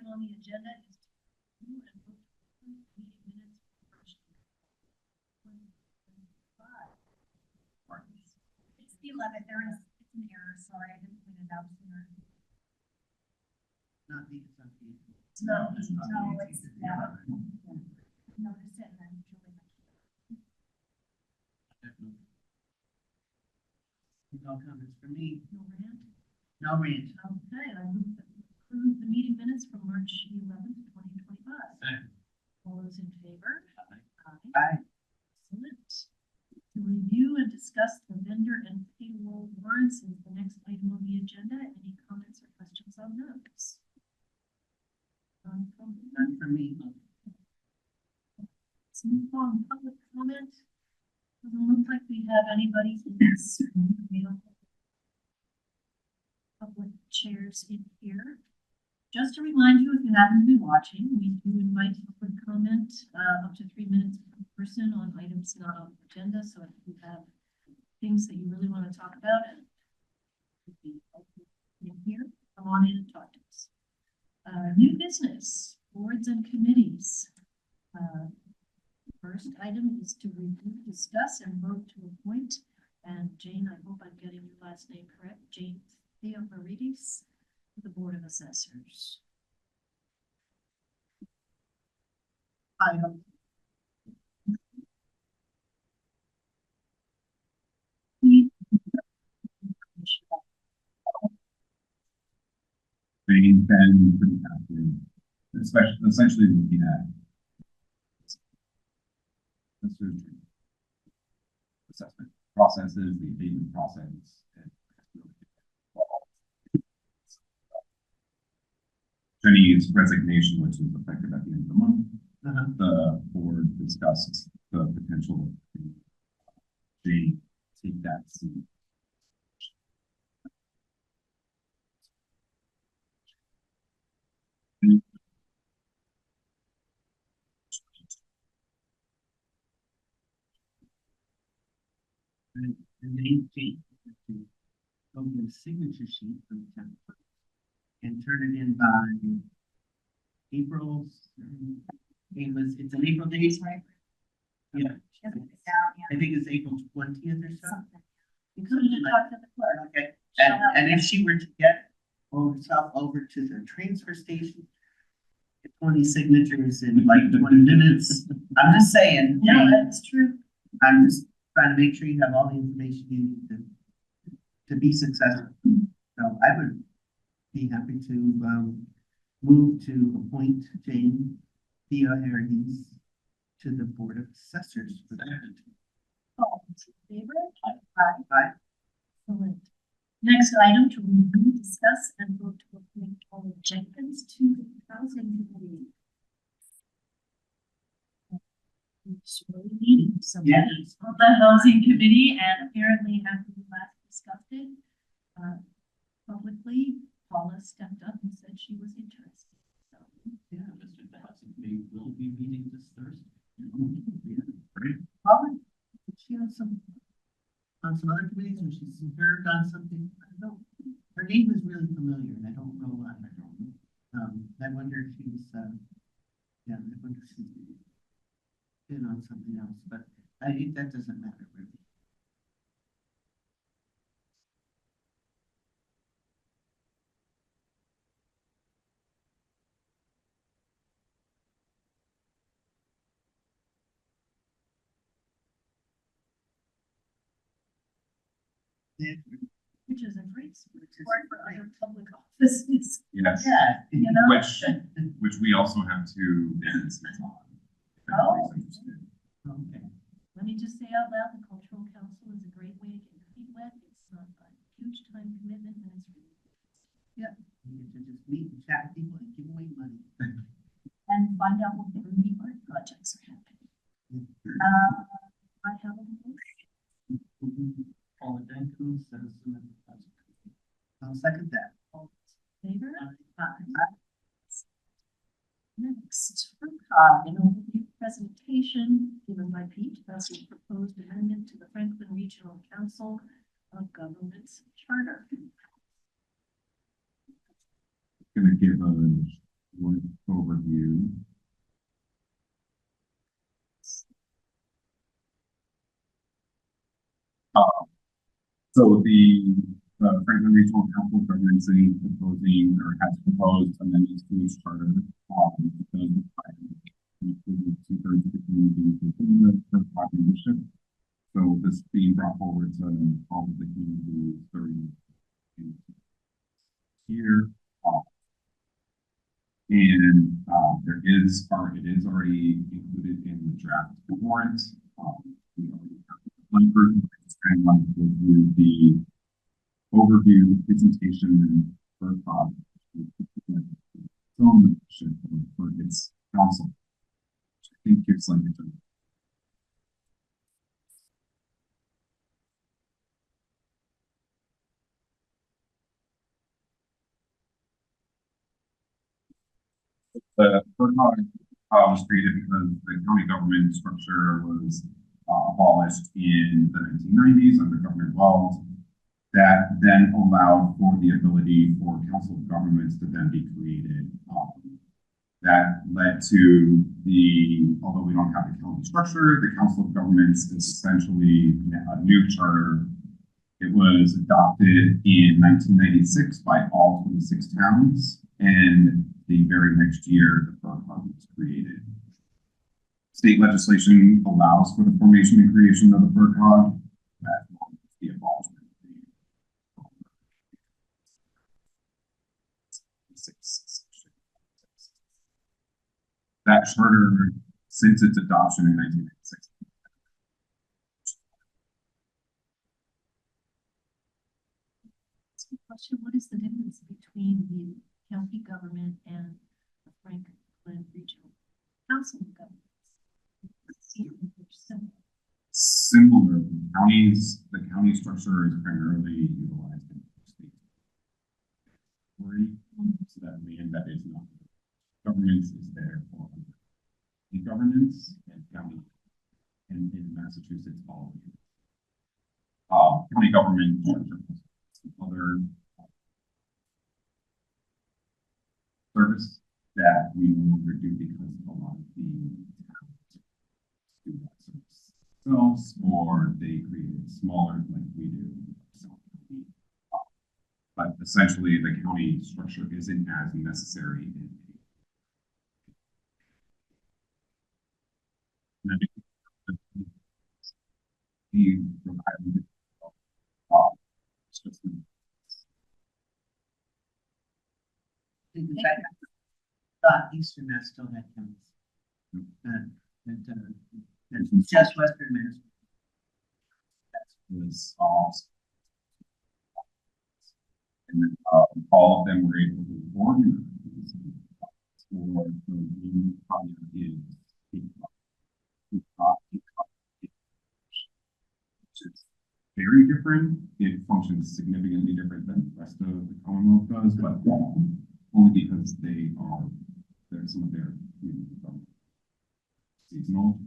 item on the agenda is to review and vote to approve meeting minutes for March 2025. It's the 11th. It's an error. Sorry, I didn't point it out sooner. Not the, it's not the. No, it's yeah. Notice it and then Julie. No comments for me. No rant. No rant. Okay, I move that we approve the meeting minutes from March 11th, 2025. All those in favor? Aye. Excellent. To review and discuss the vendor and payroll warrants is the next item on the agenda. Any comments or questions on those? None for me. Let's move on. Public comment. Doesn't look like we have anybody in this room. We don't have public chairs in here. Just to remind you, if you happen to be watching, we do invite public comment up to 3 minutes per person on items not on the agenda. So if you have things that you really want to talk about and in here, come on in and talk to us. New business, boards and committees. First item is to review, discuss, and vote to appoint. And Jane, I hope I'm getting your last name correct, Jane Theophorides, to the Board of Assessors. Item. They've been pretty active, especially essentially looking at assessment processes, the abatement process, and Jenny's resignation, which is effective at the end of the month. The board discussed the potential to take that seat. And then Jane to go get a signature sheet from the town and turn it in by April's. It's an April date, right? Yeah. I think it's April 20th or so. You could have talked to the clerk. Okay. And if she were to get herself over to the transfer station, 20 signatures in like 20 minutes. I'm just saying. No, that's true. I'm just trying to make sure you have all the information you need to be successful. So I would be happy to move to appoint Jane Theophorides to the Board of Assessors for that. All in favor? Aye. Excellent. Next item to review, discuss, and vote to appoint Paula Jenkins to the Housing Committee. It's really meeting somebody on the Housing Committee, and apparently after we last discussed it publicly, Paula stepped up and said she was interested. So yeah, Mr. Housing Committee will be meeting this Thursday. Yeah, great. Paula, she on some other committees, or she's served on something. I don't know. Her name is really familiar, and I don't know why. I wonder if she's yeah, I wonder if she's been on something else, but I think that doesn't matter really. Yeah. which is a great support for other public offices. Yes. Yeah, You know? Which we also have two vacancies on. if Oh. anybody's interested. okay. Let me just say out loud, the Cultural Council is a great way to get your feet wet. It's not a huge time commitment, and it's really good. Yeah, you get to just meet and chat with people and give away money. And find out what the really art projects are happening. I have a motion. Paula Jenkins, citizen of the Housing Committee. I'll second that. All in favor? Aye. Next, an overview presentation given by Pete as the proposed amendment to the Franklin Regional Council of Governments Charter. Going to give a board overview. So the Franklin Regional Council of Governments is proposing or has proposed amendments to its charter. It does require including two-thirds of the community within the membership. So this being brought forward to all of the community during here. It is already included in the draft warrant. We already have one version, just kind of want to go through the overview, presentation, and first film membership for its council, which I think gives like a the FERPAG was created because the county government structure was abolished in the 1990s under Governor Wells. That then allowed for the ability for council of governments to then be created. That led to although we don't have the county structure, the council of governments is essentially a new charter. It was adopted in 1996 by all 26 towns, and the very next year, the FERPAG was created. State legislation allows for the formation and creation of the FERPAG, as well as the abolishment. That charter, since its adoption in 1996. Question, what is the difference between the county government and the Franklin Regional Council of Governments? Similar, the county structure is primarily utilized in state. So that land that is not governments is there for the governance and county, and in Massachusetts, all of county government other service that we no longer do because a lot of the towns do that service themselves, or they create smaller like we do. But essentially, the county structure isn't as necessary in the In fact, I thought Eastern Mass still had counties. It's just Western Mass. Was all, and then all of them were able to organize for the new project which is very different. It functions significantly different than the rest of the Commonwealth does, but only because they're some of their seasonal.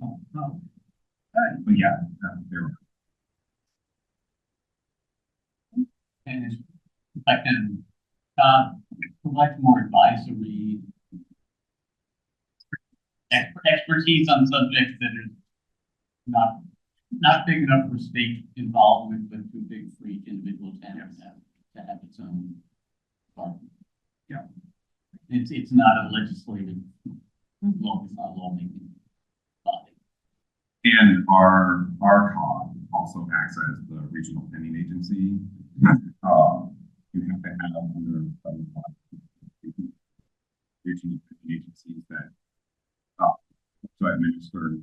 All right. But yeah, they're. And if I can provide more advisory expertise on subjects that are not big enough for state involvement, but too big for each individual town to have its own department. Yeah. It's not a legislative law, it's not a lawmaking body. And our COG also acts as the regional planning agency. You have to have under regional planning agencies that to administer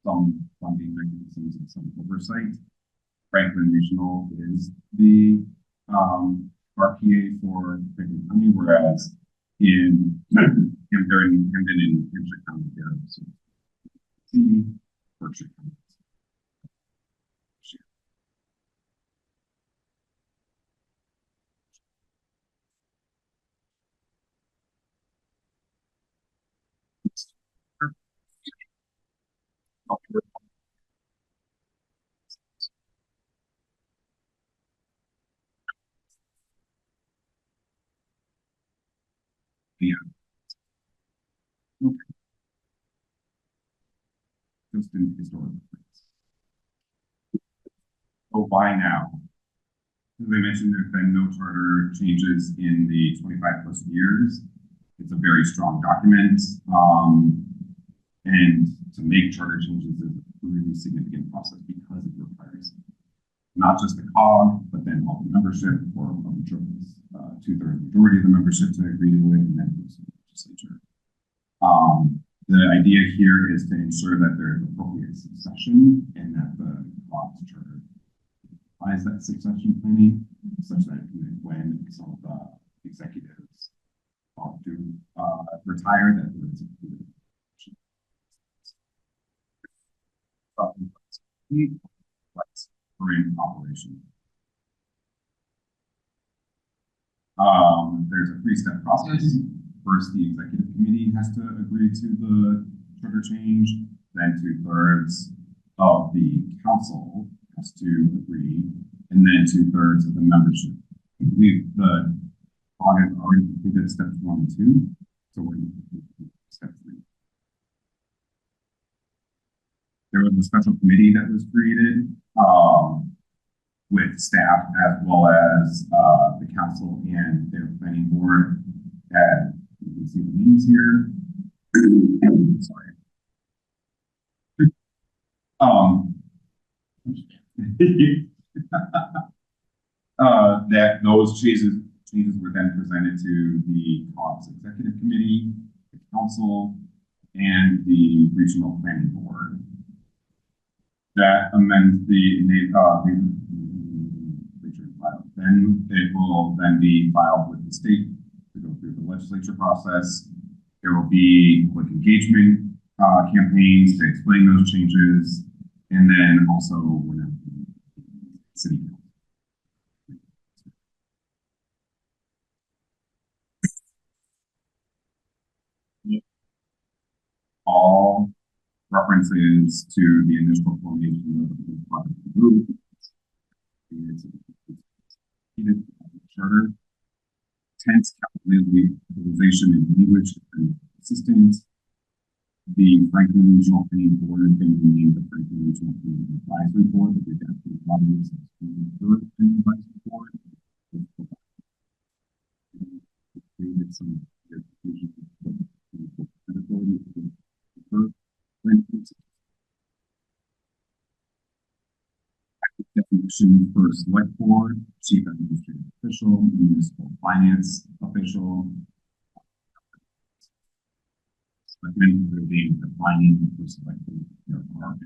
some funding mechanisms and some oversight. Franklin Regional is the RPA for Franklin County, whereas in Camden in Hampshire County, there is Berkshire County. Yeah. interest in historical things. So why now? As I mentioned, there's been no charter changes in the 25 plus years. It's a very strong document. And to make charter changes is a really significant process because it requires not just the COG, but then all the membership, or I'm sure it's 2/3 majority of the membership to agree to it, and then goes to the legislature. The idea here is to ensure that there is appropriate succession and that the COG's charter applies that succession planning, such that when some of the executives do retire, that there is included. In operation. There's a 3-step process. First, the executive committee has to agree to the charter change. Then 2/3 of the council has to agree, and then 2/3 of the membership. The COG has already completed steps 1 and 2, so we're going to step 3. There was a special committee that was created with staff as well as the council and their planning board. And you can see the names here. Sorry. That those changes were then presented to the COG's executive committee, the council, and the regional planning board. That amends then it will then be filed with the state to go through the legislature process. There will be public engagement campaigns to explain those changes, and then also whenever city council. All references to the initial formation of the project group. Charter. Tense capitalization in language and consistent. The Franklin Regional Planning Board is going to be named the Franklin Regional Planning Advisory Board. The adaptive bodies and advisory board. Created some definition for select board, chief administrative official, municipal finance official. Recommending there being defining for select board. There are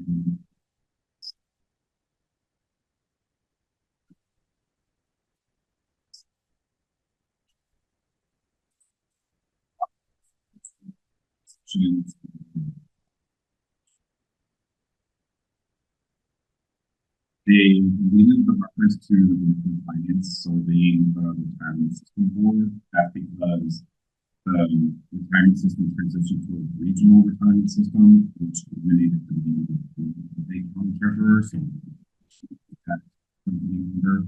they needed the reference to the municipal finance, so being the retirement system board. That's because the retirement system transitioned to a regional retirement system, which eliminated the need for the big county treasurer. So that under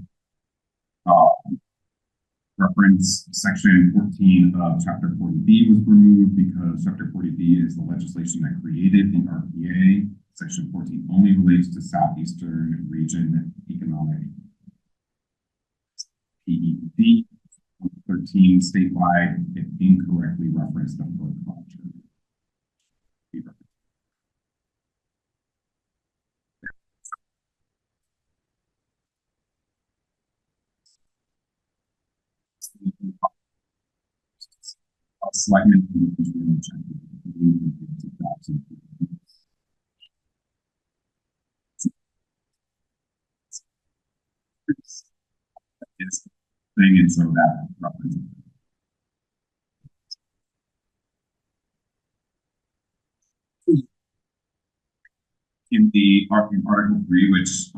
reference section 14 of chapter 40B was removed because chapter 40B is the legislation that created the RPA. Section 14 only relates to Southeastern Region Economic PED. 13 statewide, it incorrectly referenced the word culture. Selectmen thing, and so that reference. In the Article 3, which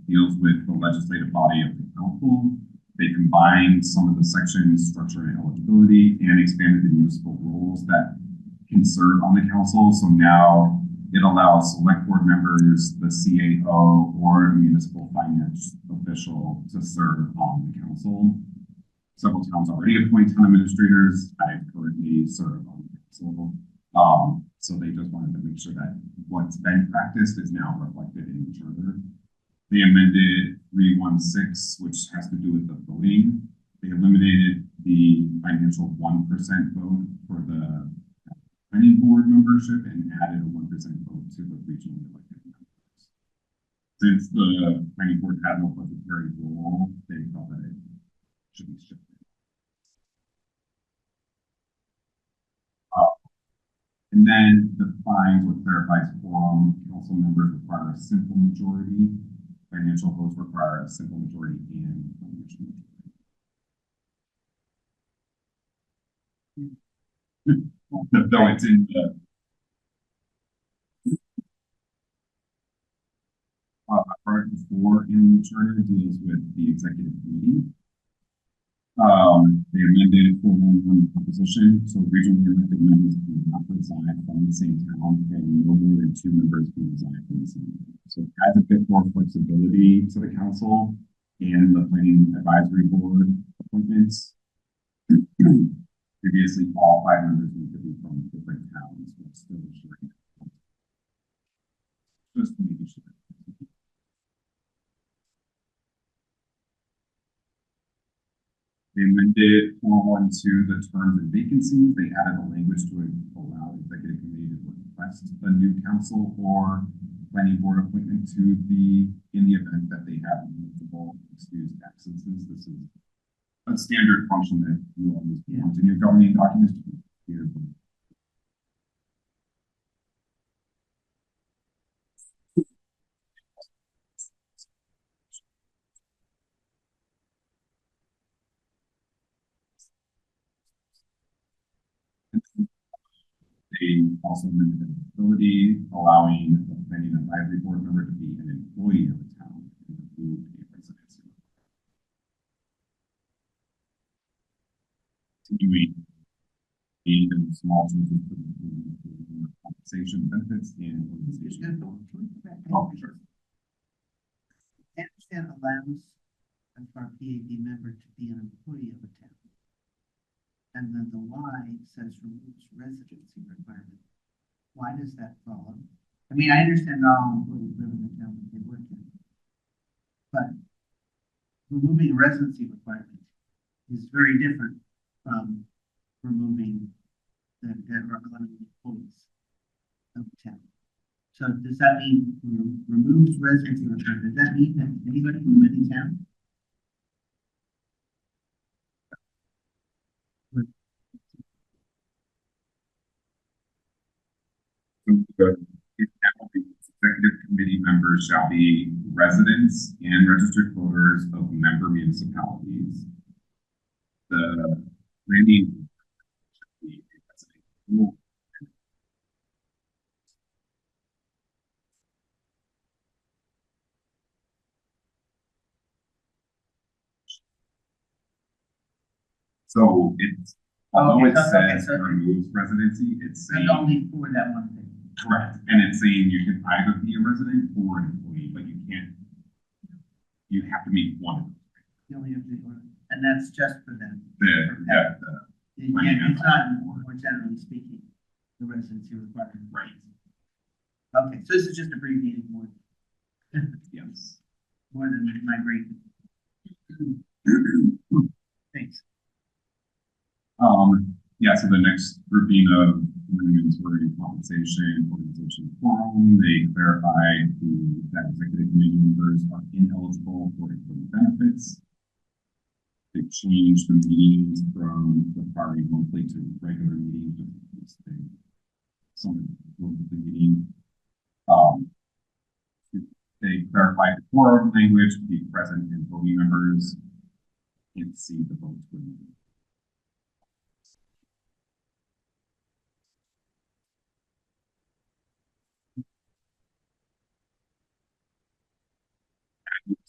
deals with the legislative body of the council, they combined some of the sections, structure and eligibility, and expanded the municipal roles that can serve on the council. So now it allows select board members, the CAO, or a municipal finance official to serve on the council. Several towns already appoint town administrators. I currently serve on the council. So they just wanted to make sure that what's been practiced is now reflected in the charter. They amended 316, which has to do with the voting. They eliminated the financial 1% vote for the planning board membership and added a 1% vote to the regionally elected members. Since the planning board had no budgetary role, they felt that it should be shifted. And then defines what clarifies quorum. Council members require a simple majority. Financial votes require a simple majority and financial majority. Though it's in the Article 4 in the charter deals with the executive committee. They amended 411 composition, so regionally elected members do not reside from the same town, and no more than 2 members can reside from the same town. So it adds a bit more flexibility to the council and the planning advisory board appointments. Previously, all 5 members need to be from different towns, but still ensuring just making sure. They amended 412 the terms and vacancies. They added a language to allow executive committee to request a new council or planning board appointment to be in the event that they have multiple excused absences. This is a standard function that you always want in your governing documents to be clear. They also amended the ability, allowing the planning advisory board member to be an employee of the town and include a residency. Continuing and small changes to the compensation benefits and organization. Oh, sure. I understand allows for a PAB member to be an employee of a town. And then the Y says removes residency requirement. Why does that follow? I mean, I understand all employees live in the town that they work in. But removing a residency requirement is very different from removing the employees of the town. So does that mean removes residency requirement? Does that mean that anybody from any town? Executive committee members shall be residents and registered voters of member municipalities. The planning should be a resident. So it's, although it says removes residency, it's saying only for that one thing. correct, and it's saying you can either be a resident or an employee, but you can't. You have to meet one. You only have to do one, and that's just for them. It's not more generally speaking, the residency requirement. Right. Okay, so this is just abbreviating more. Yes. More than my brain. Thanks. Yeah, so the next grouping of mandatory compensation, organization forum, they clarified that executive committee members are ineligible for employee benefits. They changed the meetings from the party monthly to regular meetings. Some monthly meeting. They clarified the quorum language, be present and voting members can't see the votes.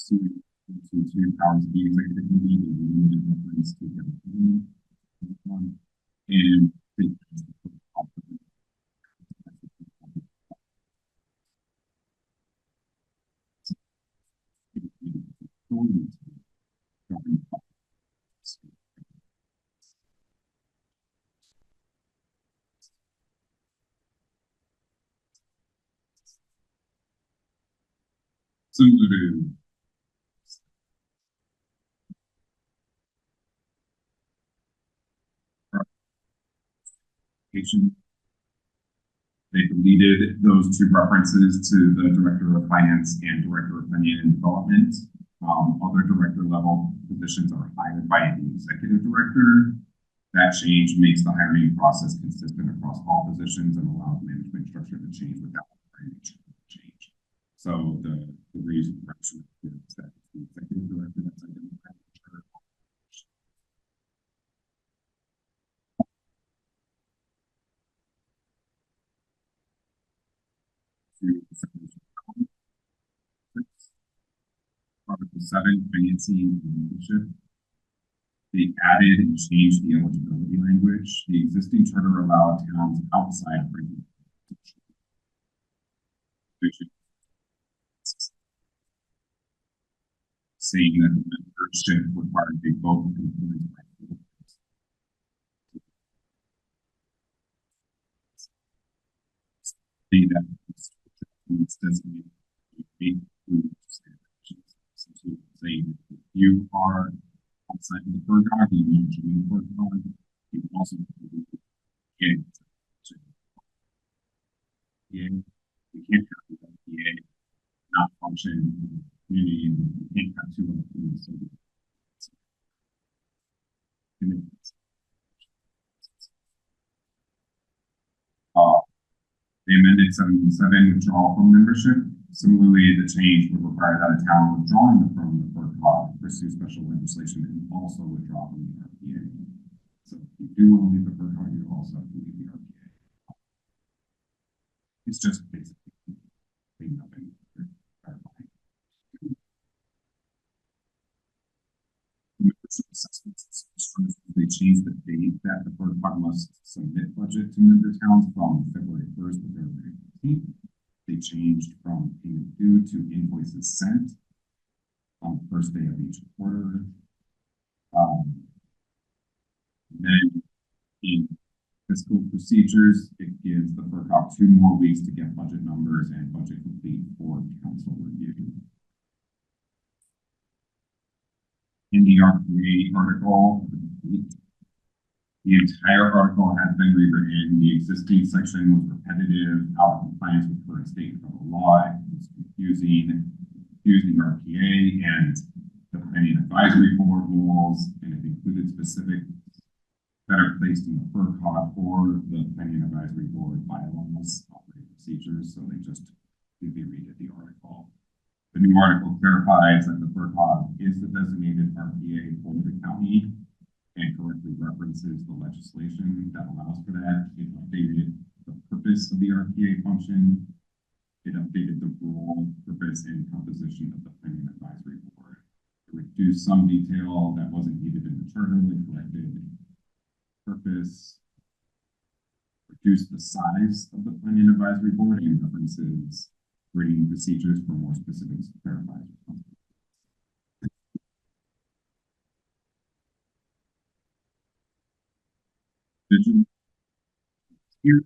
To powers of the executive committee, they limited reference to the one and Similar to patient, they deleted those two references to the Director of Finance and Director of Planning and Development. Other director level positions are hired by the executive director. That change makes the hiring process consistent across all positions and allows management structure to change without change. So the reason is that the executive director that's identified Article 7, financing and leadership. They added and changed the eligibility language. The existing charter allowed towns outside of regulation, saying that the membership required a vote of influence by the voters. Saying that it's designated essentially saying if you are outside of the FERCog, you want to join the FERCog, you also get we can't have the LPA not function in the community, and we can't have two LPAs. They amended 717 withdrawal from membership. Similarly, the change would require that a town withdrawing from the FERCog pursue special legislation and also withdraw from the RPA. So if you do want to leave the FERCog, you also have to leave the RPA. It's just basically cleaning up and clarifying. They changed the date that the FERCog must submit budget to member towns from February 1st to February 15th. They changed from payment due to invoices sent on the first day of each quarter. Then in fiscal procedures, it gives the FERCog 2 more weeks to get budget numbers and budget complete for council review. In the RPA article, the entire article has been rewritten. The existing section was repetitive, out of compliance with current state and federal law. It was confusing RPA and the planning advisory board rules, and it included specific that are placed in the FERCog or the planning advisory board bylaws, operating procedures. So they just redid the article. The new article clarifies that the FERCog is the designated RPA for the county and correctly references the legislation that allows for that. It updated the purpose of the RPA function. It updated the role, purpose, and composition of the planning advisory board. It reduced some detail that wasn't needed in the charter. It corrected purpose, reduced the size of the planning advisory board, and references grading procedures for more specific clarified responsibilities. Here,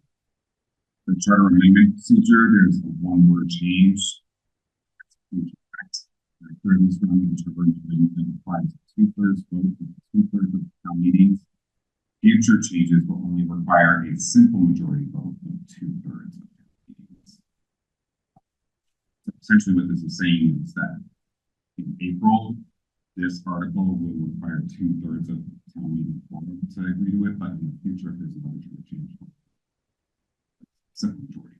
the charter amendment procedure, there's a one-word change. This round charter amendment applies to 2/3 vote of 2/3 of town meetings. Future changes will only require a simple majority vote of 2/3 of town meetings. So essentially, what this is saying is that in April, this article will require 2/3 of town meeting quorum to agree to it, but in the future, if there's a budgetary change, simple majority.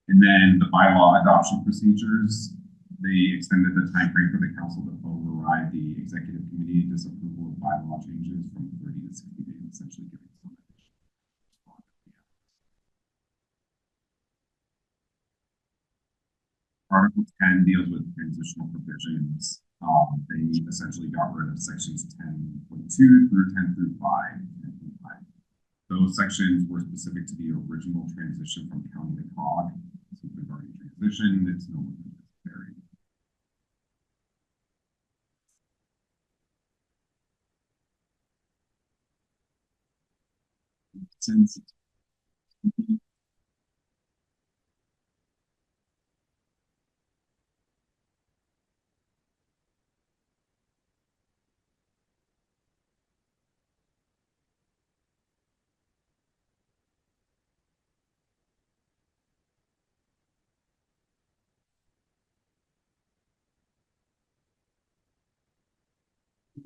And then the bylaw adoption procedures, they extended the time frame for the council to override the executive committee disapproval of bylaw changes from 30 to 60 days, essentially giving some additional. Article 10 deals with transitional provisions. They essentially got rid of sections 10.2 through 10 through 5. Those sections were specific to the original transition from county to COG. Since we've already transitioned, it's no longer necessary. Since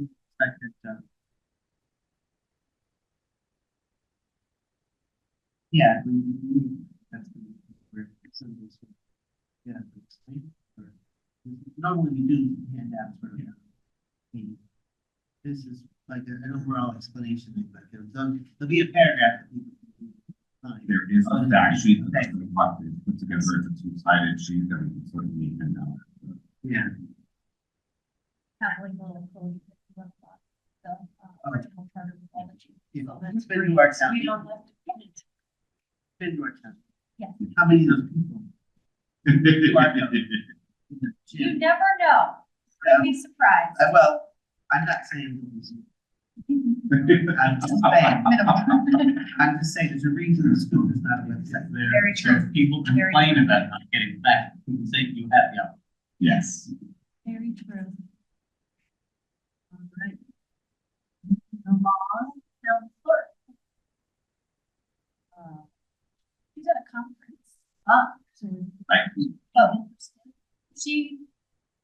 Expect it, yeah, that's where some of this, yeah, explain. Normally we do hand out sort of, this is like an overall explanation, but there'll be a paragraph. That people can find. There is a fact sheet that's put together as a two-sided sheet that we can certainly hand out. Yeah. Kathleen will include the original charter with all the changes. Yeah. So that's It's been great. worked out. We don't have to print it. Been your time. Yeah. How many of those people? You never know. You'll be surprised. Well, I'm not saying. I'm just saying. I'm just saying, there's a reason the school is not a website. Very true. If people Very complain true. about not getting back, we can say you have the option. Yes. Very true. All right. Along, town clerk. She's at a conference. So. Right. Oh, she,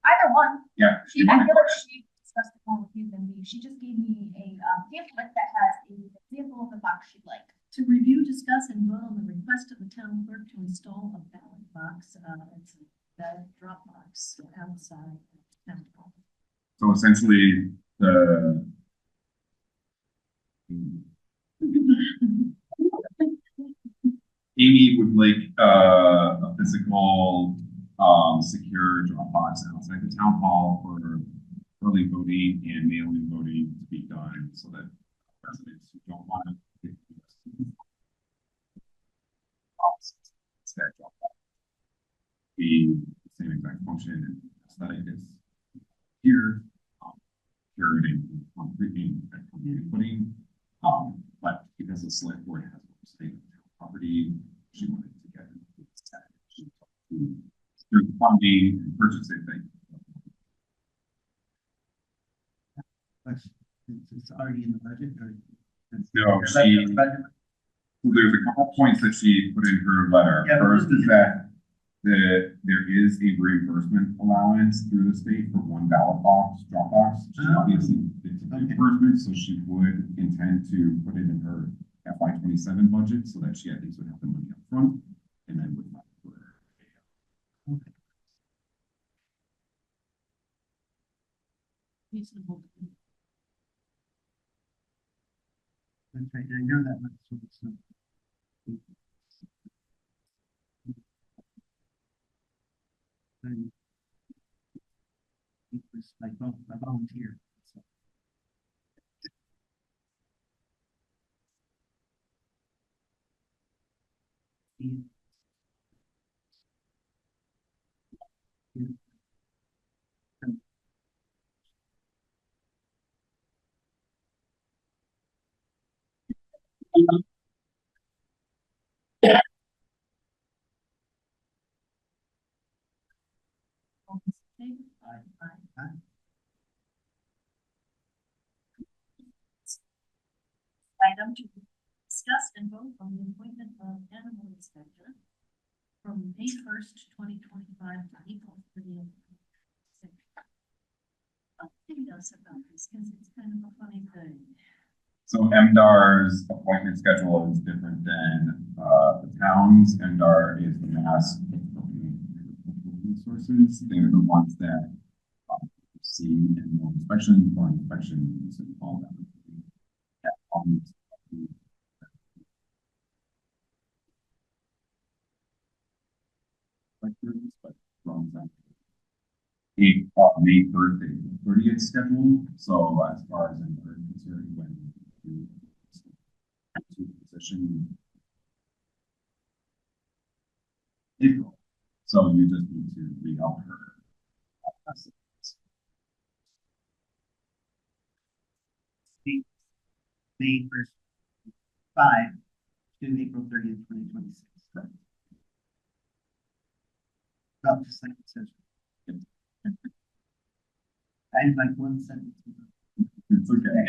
either one. Yeah. She, I feel like she discussed it more with you than me. She just gave me a pamphlet that has an example of the box she'd like. To review, discuss, and vote on the request of the town clerk to install a ballot box. It's a ballot drop box outside the town hall. So essentially, the Amy would like a physical, secure Dropbox outside the town hall for early voting and mail-in voting to be done, so that residents who don't want to instead Dropbox be the same exact function and aesthetic as here, curating concrete putting, but because the select board has oversight of town property, she wanted to get through the funding and purchasing thing. It's already in the budget or? No, she, there's a couple points that she put in her letter. Yeah, First is that there is a reimbursement allowance through the state for one ballot box, drop box. She obviously, it's a reimbursement, so she would intend to put it in her FY 27 budget so that she at least would have the money up front and then would not put her. Reasonable. That's right, I know that much. So it was like, well, a volunteer. So. Item to discuss and vote on the appointment of animal inspector from May 1st, 2025 to April 30th. Update us about this because it's kind of a funny thing. So MDR's appointment schedule is different than the town's. MDR is the Mass Resources. They're the ones that see animal inspections, farm inspections, and all that. Yeah, but from that. May 3rd, 30th schedule. So as far as MDR is concerned, when you to the position April. So you just need to re-up her. May 1st, 5 to April 30th, 2026. Right. Oh, just like it says. I had like one sentence. It's okay.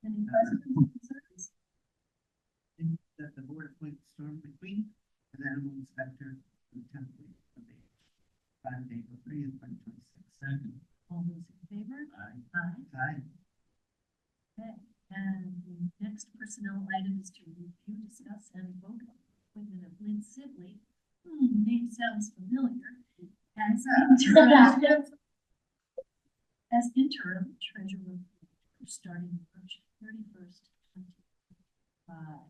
Any questions or concerns? That the board appoints Storm McQueen as animal inspector for the 10th week of April 30th, 2026. All those in favor? Aye. Aye. Aye. Okay, and the next personnel item is to review, discuss, and vote on the appointment of Lynn Sibley. Name sounds familiar. As as interim treasurer starting March 31st, 2025.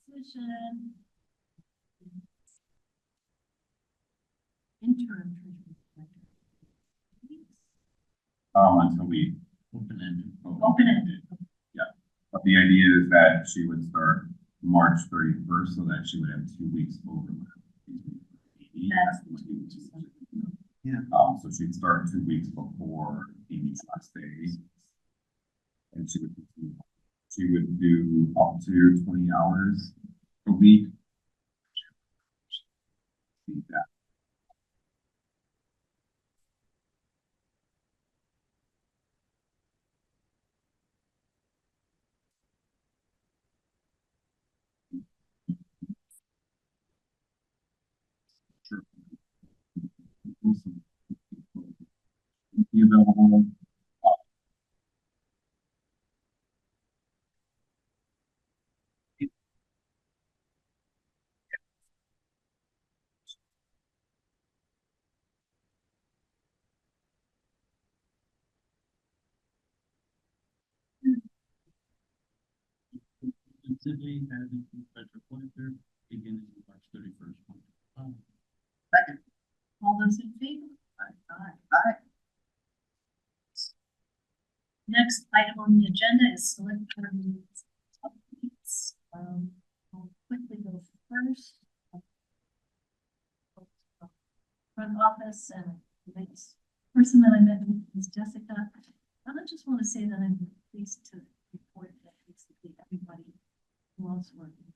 Position. Interim treasurer. Until we Open-ended. Open-ended. But the idea is that she would start March 31st, so that she would have 2 weeks overlap. That's Yeah. So she'd start 2 weeks before Amy's last day. And she would do up to 20 hours a week. See that. Sure. Be available. Sydney has been special appointed beginning March 31st. Second. All those in favor? Aye. Aye. Next item on the agenda is select board meetings. Updates. I'll quickly go first. Front office and the next person that I met with is Jessica. And I just want to say that I'm pleased to report that basically everybody who else working.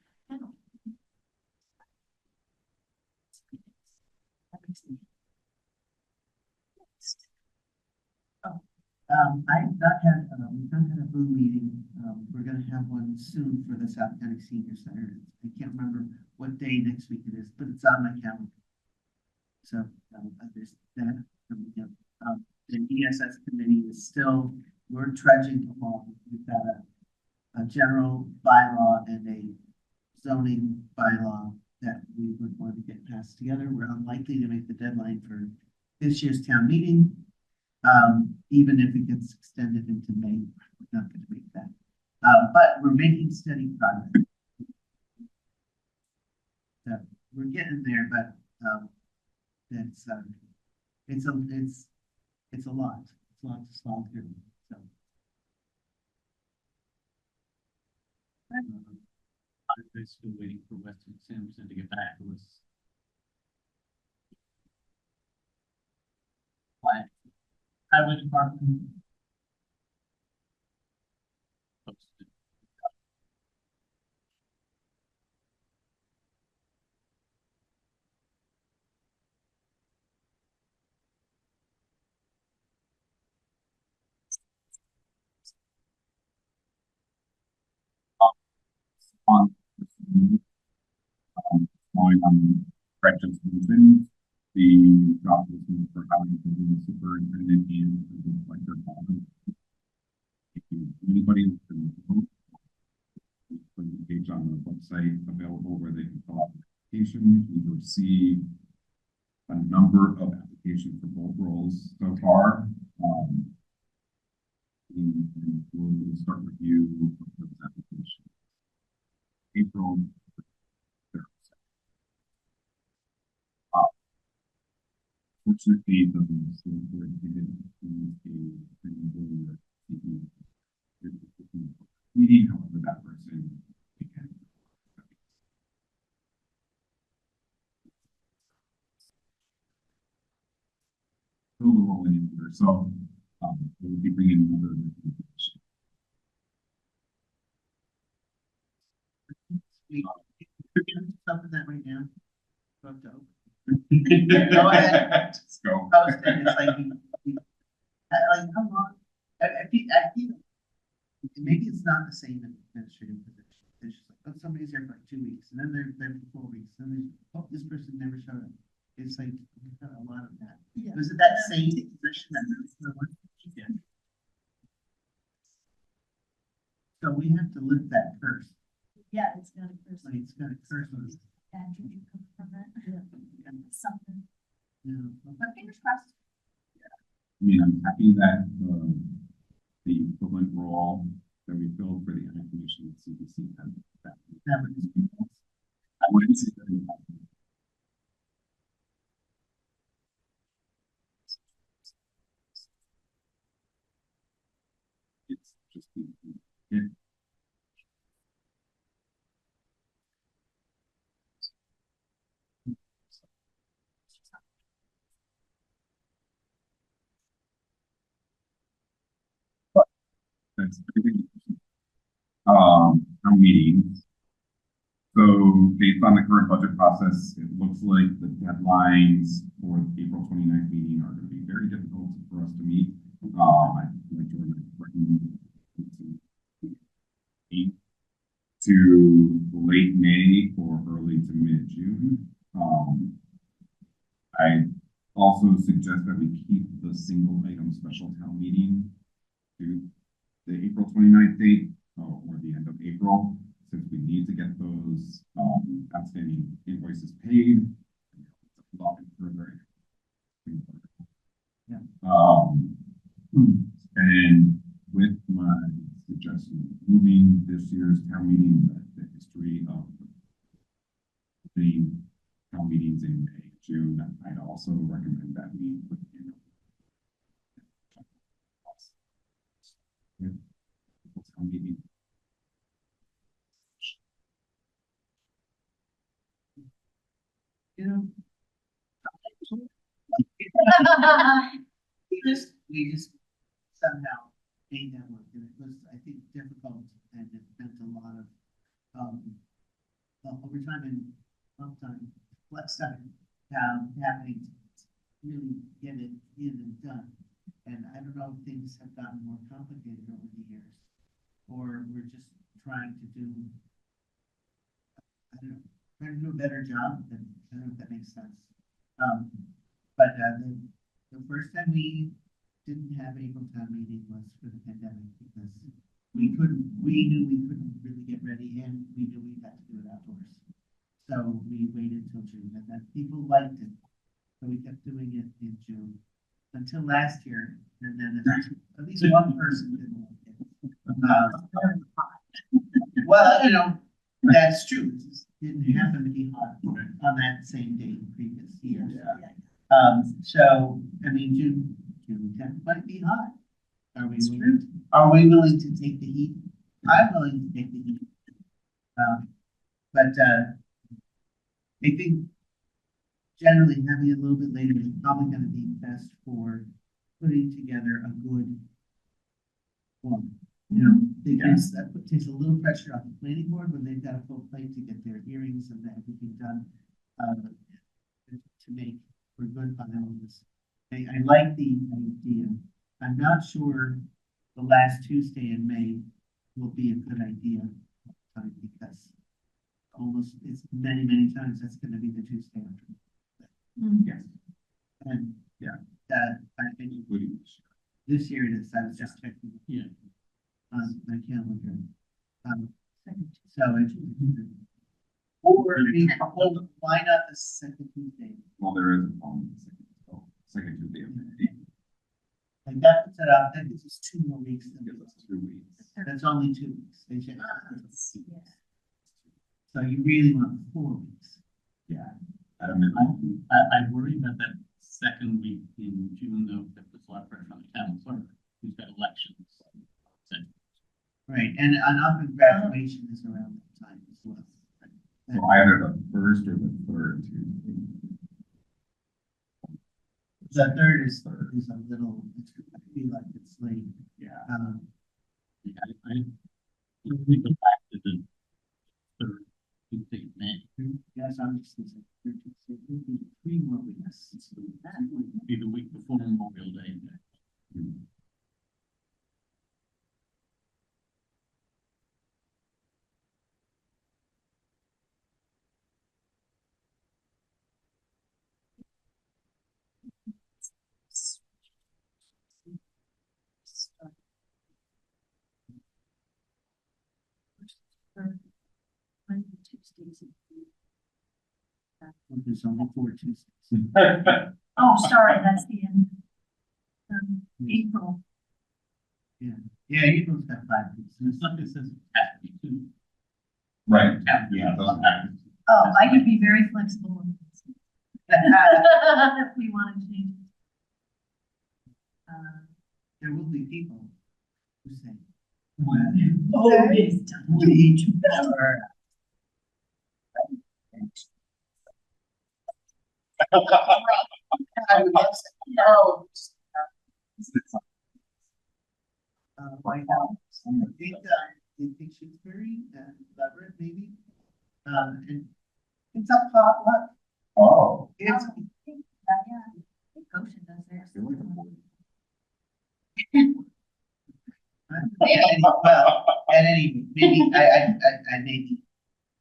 I've not had, we've not had a Blue meeting. We're gonna have one soon for the South County Senior Center. I can't remember what day next week it is, but it's on my calendar. So, there's that coming up. The ESS committee is still, we're trudging along. We've got a general bylaw and a zoning bylaw that we would want to get passed together. We're unlikely to make the deadline for this year's town meeting. Even if it gets extended into May, we're not going to make that. But we're making steady progress. So we're getting there, but it's a lot. It's a lot to solve here. So I'm still waiting for Western Sampson to get back to us. Plant. Highway Department. Posted. On going on corrections solutions, the job listing for hiring the superintendent and the collector. If anybody can vote, there's a page on the website available where they can fill out the application. We've received a number of applications for both roles so far. And we'll start review of those applications. April. Fortunately, the Selectboard didn't use meeting, however, that person can. Fill the role in here, so we'll be bringing another. something that right now. Fucked up. Go ahead. Just go. Post it, it's like, like, how long? I feel, maybe it's not the same administrative position. It's just like, oh, somebody's here for like 2 weeks, and then they're there for 4 weeks, and then, oh, this person never showed up. It's like, we've got a lot of that. Was it that same position that was the one? Yeah. So we have to lift that curse, Yeah, it's got a person. like it's got a curse on it. Andrew, you come from that. Something. Yeah. But fingers crossed. I mean, I'm happy that, the equivalent role that we filled for the Ag Commission at CBC had that. That was- I wouldn't say that. It's just, it, that's everything. Town meetings. So based on the current budget process, it looks like the deadlines for the April 29th meeting are going to be very difficult for us to meet. I'd like to recommend to late May or early to mid-June. I also suggest that we keep the single item special town meeting to the April 29th date, or the end of April, since we need to get those, outstanding invoices paid. Further. Yeah. And with my suggestion of moving this year's town meeting, the history of the town meetings in May, June, I'd also recommend that we put in town meeting. You know, we just somehow made that work, and it was, I think, difficult, and it meant a lot of, overtime and uptime, flex time, happening to really get it in and done. And I don't know if things have gotten more complicated over the years, or we're just trying to do, I don't know, trying to do a better job, and I don't know if that makes sense. But the first time we didn't have April town meeting was for the pandemic, because we knew we couldn't really get ready, and we knew we had to do it outdoors. So we waited till June, and then people liked it, so we kept doing it in June until last year, and then at least one person didn't like it. Well, you know, that's true. It just didn't happen to be hot on that same day in previous years. Yeah. So, I mean, June 10th might be hot. Are we, It's true. are we willing to take the heat? I'm willing to take the heat. But I think generally having it a little bit later is probably gonna be best for putting together a good one. You know, because that takes a little pressure off the planning board when they've got a full plate to get their hearings and everything done, to make for good finalists. I like the idea. I'm not sure the last Tuesday in May will be a good idea, because almost, it's many, many times that's gonna be the Tuesday after. Yes. And, Yeah. I think Including this year it is, I was just checking. Yeah. On my calendar. So it. Or, why not the second Tuesday? well, there is second Tuesday of May. Like that puts it out, that gives us 2 more weeks. Gives us 2 weeks. That's only 2 weeks. They should. So you really want 4 weeks. Yeah. At a minimum. I worry about that second week in June, though, that puts a lot of pressure on the town clerk, who's got elections. So, Right, and often graduation is around that time as well. So either the first or the third Tuesday. The third is a little, I feel like it's late. Yeah. yeah, we go back to the third Tuesday in May. Yes, I'm just gonna say, third Tuesday, it would be 3 more weeks. That would be the week before Memorial Day. There's only 4 Tuesdays. Oh, sorry, that's the end. April. Yeah, April's got 5 weeks. And it's not that says it has to be two. Right, yeah, it doesn't have to. Oh, I could be very flexible on this. If we want to change. There will be people who say, Oh, it's done. way too better. No. White House. They think she's very clever, maybe. And it's a potluck. Oh. It's, Yeah. I think Goshen does theirs. well, at any, maybe, I may be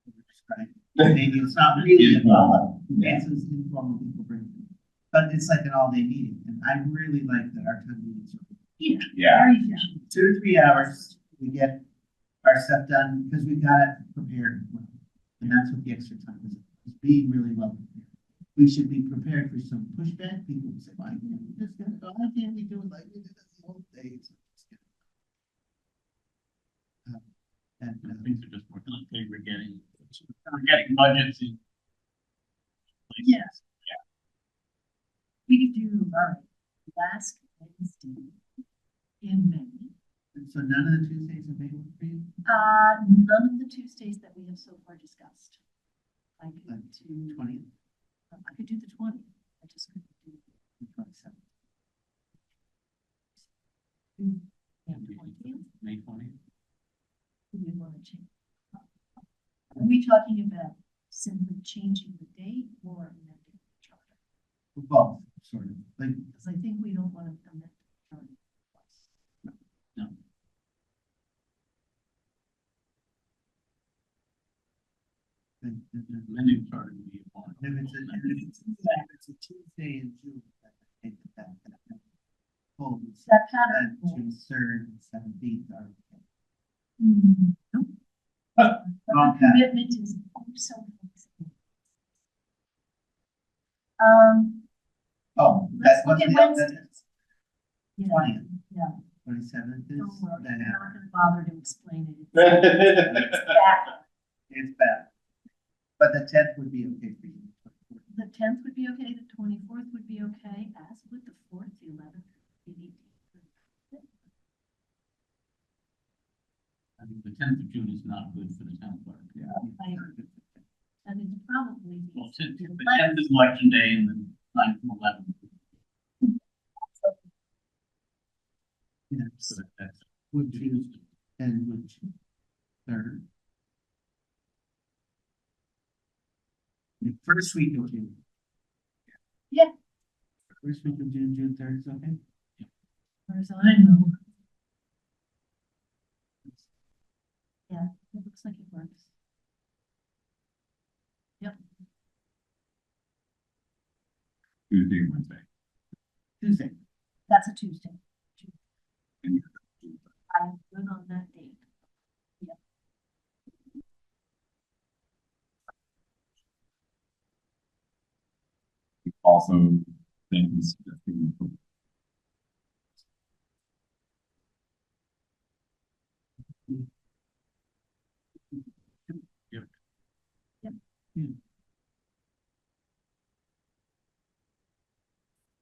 overdescribing. Maybe it's not really informal. Yeah. It's as informal people bring. But it's like an all-day meeting, and I really like that our town meetings are Yeah. Very efficient. 2 to 3 hours. We get our stuff done because we've got it prepared. Well. And that's what the extra time is being really well prepared. We should be prepared for some pushback. People will say, why can't we just get it? Why can't we do it like we did in the old days? Things are just working like we're getting budgets in. Yes. We could do, all right, last Wednesday in May. And so none of the Tuesdays are available for you? None of the Tuesdays that we have so far discussed. I could do, 20th, I could do the 20th. I just couldn't do 27th. the 20th. May 20th. Do we want to change? Are we talking about simply changing the date or amending the charter? Both, sort of. Like, Because I think we don't want to amend the charter twice. No. Amending charter would be a one. if it's a Tuesday in June, I think that holds. That pattern. June 3rd and 17th are. Nope. But the Okay. commitment is so flexible. Oh, Let's that's look what's at the Wednesday. other, Yeah, 20th, yeah. 27th is. Don't worry, I'm that not gonna bother to explain it. That's It's bad. But the 10th would be okay for you. The 10th would be okay, the 24th would be okay, as would the 4th, the 11th, the 18th. I think the 10th of June is not good for the town clerk. Yeah. I agree. And it's probably. Well, since the 10th is election day and the 9th and 11th. Yes, So that's. would choose, and would choose 3rd. The first week of June. Yeah. First week of June, June 3rd is okay? As far as I know. Yeah, it looks like it works. Tuesday and Wednesday. Tuesday. That's a Tuesday. And I'm good on that date. also things suggesting.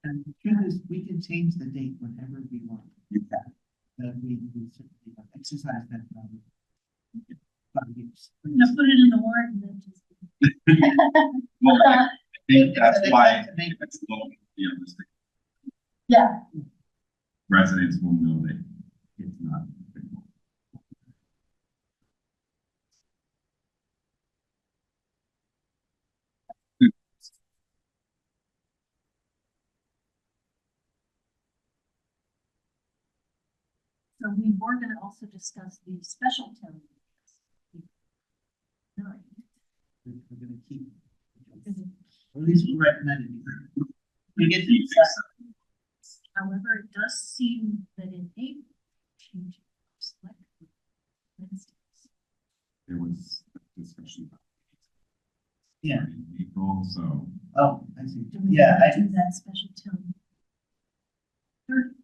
And the truth is, we can change the date whenever we want. You can. We certainly have exercised that. 5 years. I'm gonna put it in the warrant and then just. Well, I think that's It's why to make- it's a little realistic. Yeah, Residents will know that it's not. so we were gonna also discuss the special town meetings. Nine. We're gonna keep. Or at least we recommend it. We get to However, it does seem that in April, change Selectboard Wednesdays. There was a discussion about Yeah. in April, so. Oh, I see. Do we Yeah, want I to do that special town? Third,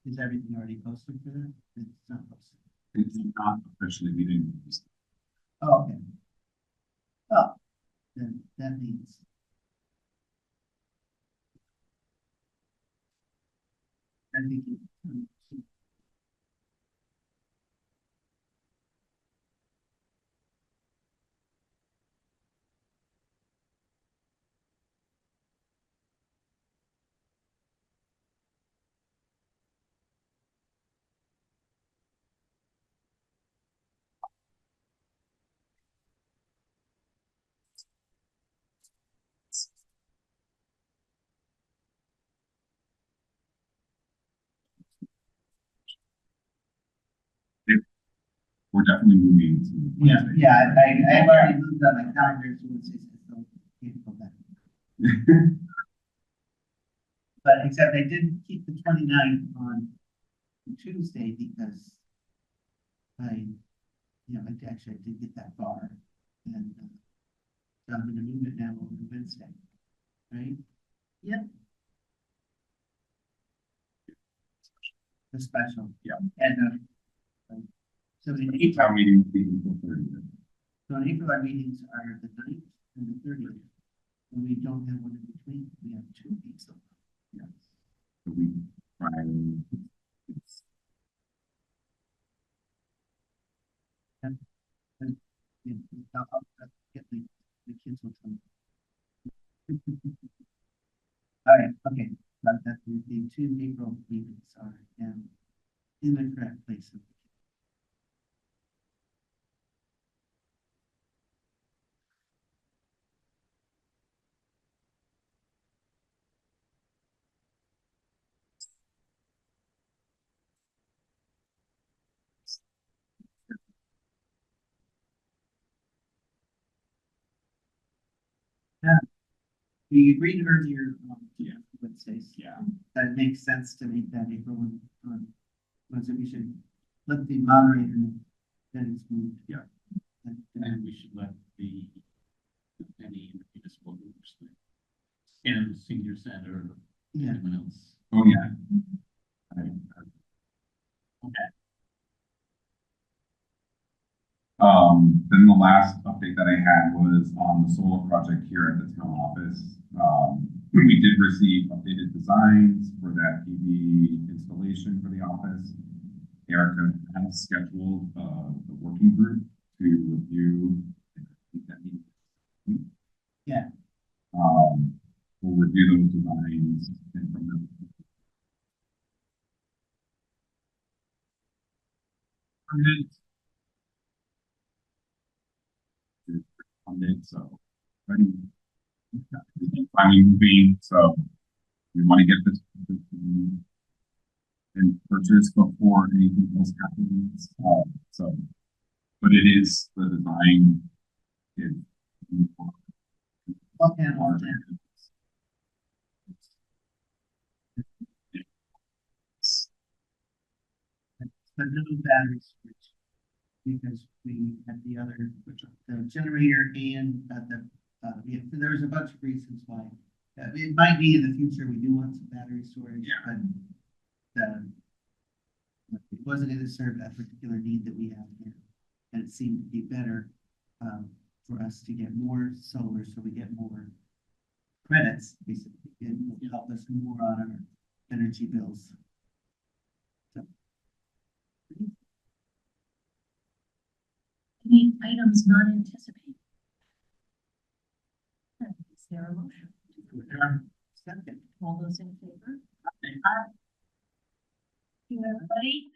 is everything already posted for that? It's not posted. It's not officially, we didn't. Oh, okay. Oh, then that means. I think it. We're definitely moving to. Yeah, yeah, I've already moved on my calendar to Wednesdays, so can't go back. But except I did keep the 29th on Tuesday because I, I did get that far. And so I'm gonna move it now over to Wednesday, right? Yep. The special. Yeah. And, so in Town April, meeting will be April 30th. so in April, our meetings are the 9th and the 30th. And we don't have one in between, we have 2 weeks of. Yes. The week prior. It's And, I'll get the kids will come. All right, okay, but that the 2 April meetings are in the correct place. Yeah, we agreed earlier, Yeah. Wednesdays. Yeah. That it makes sense to make that April one, was that we should let the moderator that is moved. Yeah. And we should let any municipal groups, and the senior center, Yeah, anyone else. Oh, yeah. Okay. Then the last update that I had was on the solar project here at the town office. We did receive updated designs for that PV installation for the office. Erica has scheduled, the working group to review. I think that meeting. yeah, We'll review those designs and from them. Funded, so ready. Finally moving, so we want to get this and purchase before anything else happens. So, but it is the design is all panels, yeah. But no battery switch. Because we had the other, the generator and, there's a bunch of reasons why. It might be in the future, we do want some battery storage, Yeah. but, it wasn't gonna serve that particular need that we have here. And it seemed to be better, for us to get more solar, so we get more credits, basically, and will help us more on our energy bills. any items not anticipated? Is there a motion? Second. All those in favor? Thank you, everybody.